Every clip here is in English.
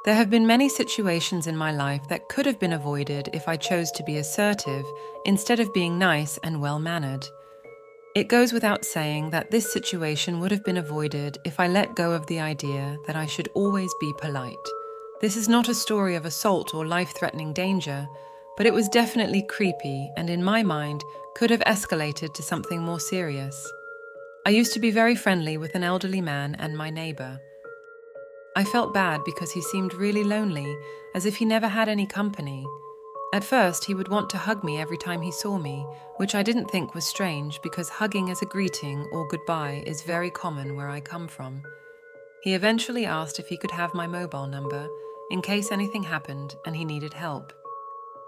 There have been many situations in my life that could have been avoided if I chose to be assertive instead of being nice and well-mannered. It goes without saying that this situation would have been avoided if I let go of the idea that I should always be polite. This is not a story of assault or life-threatening danger, but it was definitely creepy and in my mind could have escalated to something more serious. I used to be very friendly with an elderly man and my neighbor. I felt bad because he seemed really lonely, as if he never had any company. At first, he would want to hug me every time he saw me, which I didn't think was strange because hugging as a greeting or goodbye is very common where I come from. He eventually asked if he could have my mobile number in case anything happened and he needed help.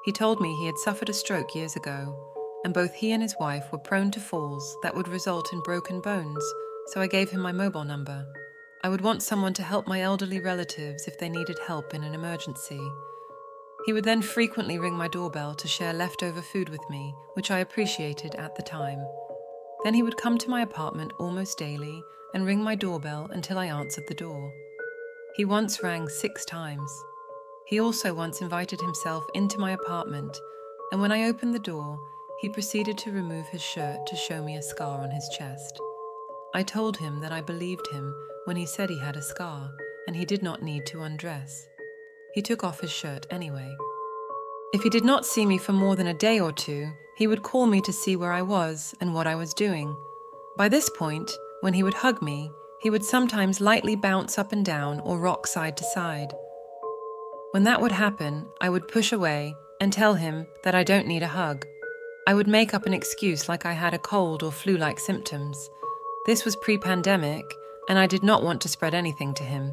He told me he had suffered a stroke years ago, and both he and his wife were prone to falls that would result in broken bones, so I gave him my mobile number. I would want someone to help my elderly relatives if they needed help in an emergency. He would then frequently ring my doorbell to share leftover food with me, which I appreciated at the time. Then he would come to my apartment almost daily and ring my doorbell until I answered the door. He once rang 6 times. He also once invited himself into my apartment, and when I opened the door, he proceeded to remove his shirt to show me a scar on his chest. I told him that I believed him when he said he had a scar and he did not need to undress. He took off his shirt anyway. If he did not see me for more than a day or two, he would call me to see where I was and what I was doing. By this point, when he would hug me, he would sometimes lightly bounce up and down or rock side to side. When that would happen, I would push away and tell him that I don't need a hug. I would make up an excuse like I had a cold or flu-like symptoms. This was pre-pandemic, and I did not want to spread anything to him.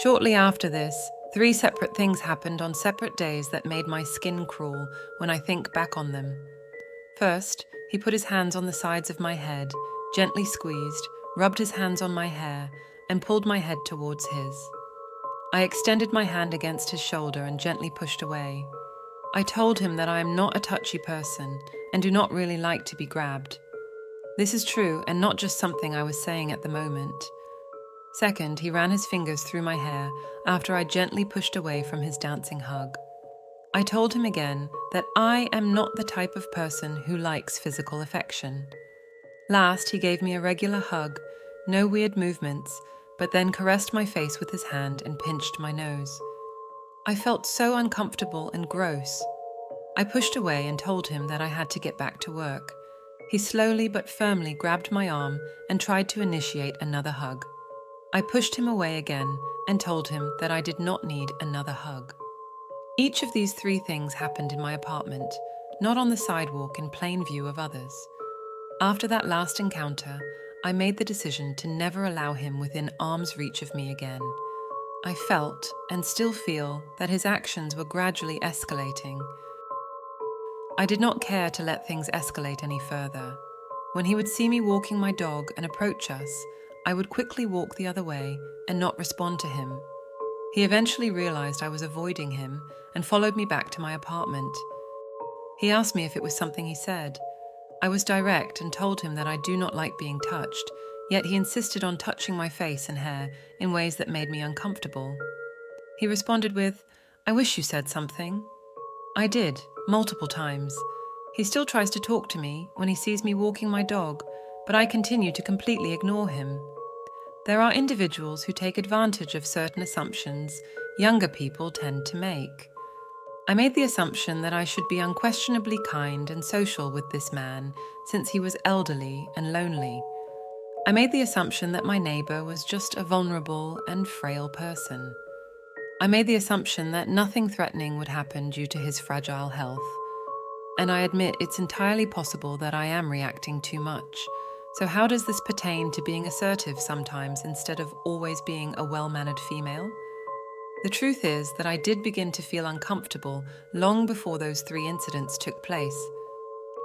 Shortly after this, 3 separate things happened on separate days that made my skin crawl when I think back on them. First, he put his hands on the sides of my head, gently squeezed, rubbed his hands on my hair, and pulled my head towards his. I extended my hand against his shoulder and gently pushed away. I told him that I am not a touchy person and do not really like to be grabbed. This is true and not just something I was saying at the moment. Second, he ran his fingers through my hair after I gently pushed away from his dancing hug. I told him again that I am not the type of person who likes physical affection. Last, he gave me a regular hug, no weird movements, but then caressed my face with his hand and pinched my nose. I felt so uncomfortable and gross. I pushed away and told him that I had to get back to work. He slowly but firmly grabbed my arm and tried to initiate another hug. I pushed him away again and told him that I did not need another hug. Each of these 3 things happened in my apartment, not on the sidewalk in plain view of others. After that last encounter, I made the decision to never allow him within arm's reach of me again. I felt, and still feel, that his actions were gradually escalating. I did not care to let things escalate any further. When he would see me walking my dog and approach us, I would quickly walk the other way and not respond to him. He eventually realized I was avoiding him and followed me back to my apartment. He asked me if it was something he said. I was direct and told him that I do not like being touched, yet he insisted on touching my face and hair in ways that made me uncomfortable. He responded with, "I wish you said something." I did, multiple times. He still tries to talk to me when he sees me walking my dog, but I continue to completely ignore him. There are individuals who take advantage of certain assumptions younger people tend to make. I made the assumption that I should be unquestionably kind and social with this man since he was elderly and lonely. I made the assumption that my neighbor was just a vulnerable and frail person. I made the assumption that nothing threatening would happen due to his fragile health. And I admit it's entirely possible that I am reacting too much. So how does this pertain to being assertive sometimes instead of always being a well-mannered female? The truth is that I did begin to feel uncomfortable long before those 3 incidents took place.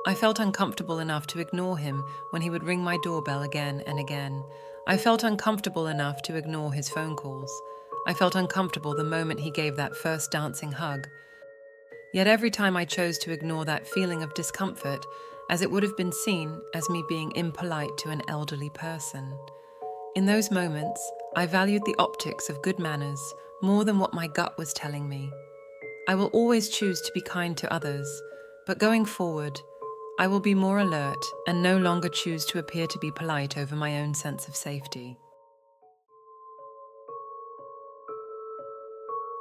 I felt uncomfortable enough to ignore him when he would ring my doorbell again and again. I felt uncomfortable enough to ignore his phone calls. I felt uncomfortable the moment he gave that first dancing hug. Yet every time I chose to ignore that feeling of discomfort, as it would have been seen as me being impolite to an elderly person. In those moments, I valued the optics of good manners more than what my gut was telling me. I will always choose to be kind to others, but going forward, I will be more alert and no longer choose to appear to be polite over my own sense of safety.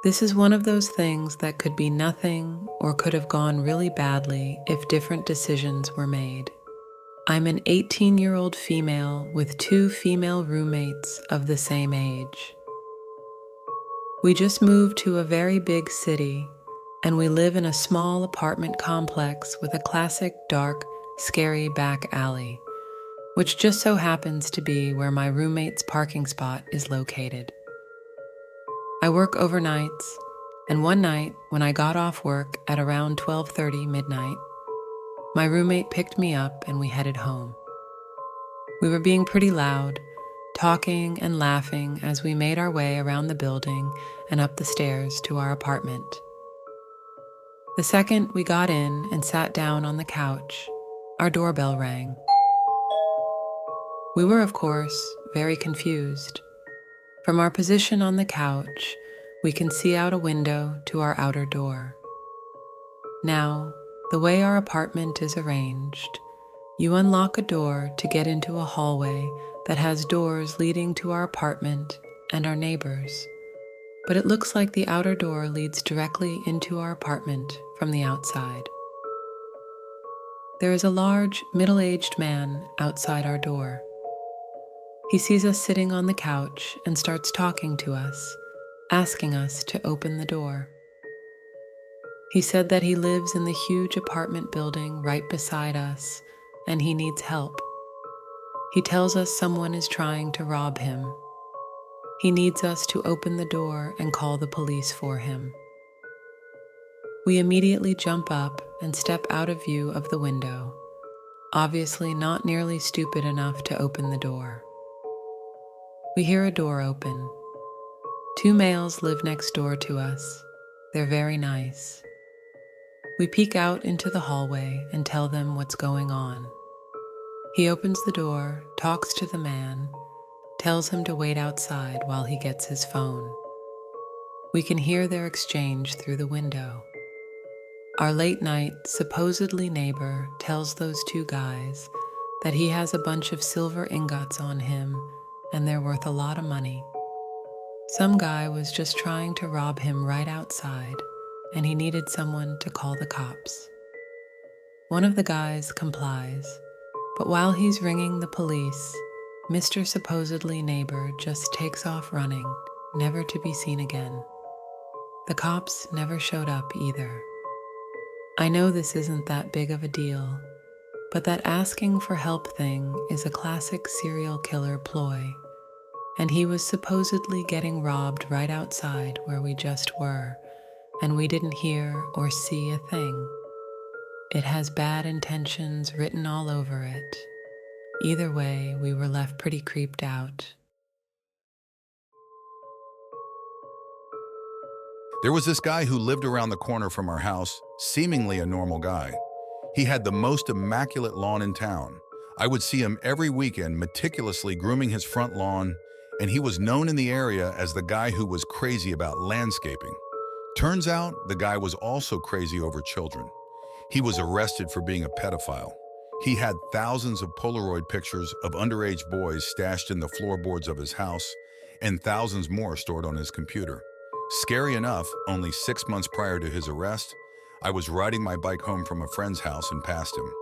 This is one of those things that could be nothing or could have gone really badly if different decisions were made. I'm an 18-year-old female with 2 female roommates of the same age. We just moved to a very big city, and we live in a small apartment complex with a classic dark, scary back alley, which just so happens to be where my roommate's parking spot is located. I work overnights, and one night when I got off work at around 12:30 midnight, my roommate picked me up and we headed home. We were being pretty loud, talking and laughing as we made our way around the building and up the stairs to our apartment. The second we got in and sat down on the couch, our doorbell rang. We were, of course, very confused. From our position on the couch, we can see out a window to our outer door. Now, the way our apartment is arranged, you unlock a door to get into a hallway that has doors leading to our apartment and our neighbors, but it looks like the outer door leads directly into our apartment from the outside. There is a large, middle-aged man outside our door. He sees us sitting on the couch and starts talking to us, asking us to open the door. He said that he lives in the huge apartment building right beside us, and he needs help. He tells us someone is trying to rob him. He needs us to open the door and call the police for him. We immediately jump up and step out of view of the window, obviously not nearly stupid enough to open the door. We hear a door open. 2 males live next door to us. They're very nice. We peek out into the hallway and tell them what's going on. He opens the door, talks to the man, tells him to wait outside while he gets his phone. We can hear their exchange through the window. Our late-night, supposedly neighbor tells those 2 guys that he has a bunch of silver ingots on him and they're worth a lot of money. Some guy was just trying to rob him right outside, and he needed someone to call the cops. One of the guys complies, but while he's ringing the police, Mr. supposedly neighbor just takes off running, never to be seen again. The cops never showed up either. I know this isn't that big of a deal, but that asking for help thing is a classic serial killer ploy, and he was supposedly getting robbed right outside where we just were, and we didn't hear or see a thing. It has bad intentions written all over it. Either way, we were left pretty creeped out. There was this guy who lived around the corner from our house, seemingly a normal guy. He had the most immaculate lawn in town. I would see him every weekend meticulously grooming his front lawn, and he was known in the area as the guy who was crazy about landscaping. Turns out, the guy was also crazy over children. He was arrested for being a pedophile. He had thousands of Polaroid pictures of underage boys stashed in the floorboards of his house, and thousands more stored on his computer. Scary enough, only 6 months prior to his arrest, I was riding my bike home from a friend's house and passed him.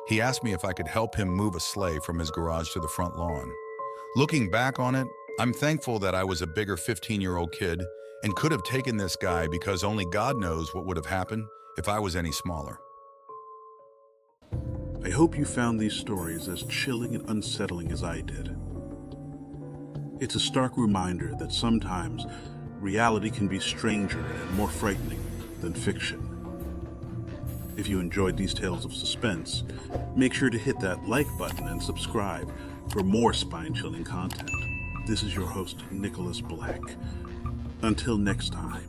He asked me if I could help him move a sleigh from his garage to the front lawn. Looking back on it, I'm thankful that I was a bigger 15-year-old kid and could have taken this guy, because only God knows what would have happened if I was any smaller. I hope you found these stories as chilling and unsettling as I did. It's a stark reminder that sometimes reality can be stranger and more frightening than fiction. If you enjoyed these tales of suspense, make sure to hit that like button and subscribe for more spine-chilling content. This is your host, Nicholas Black. Until next time.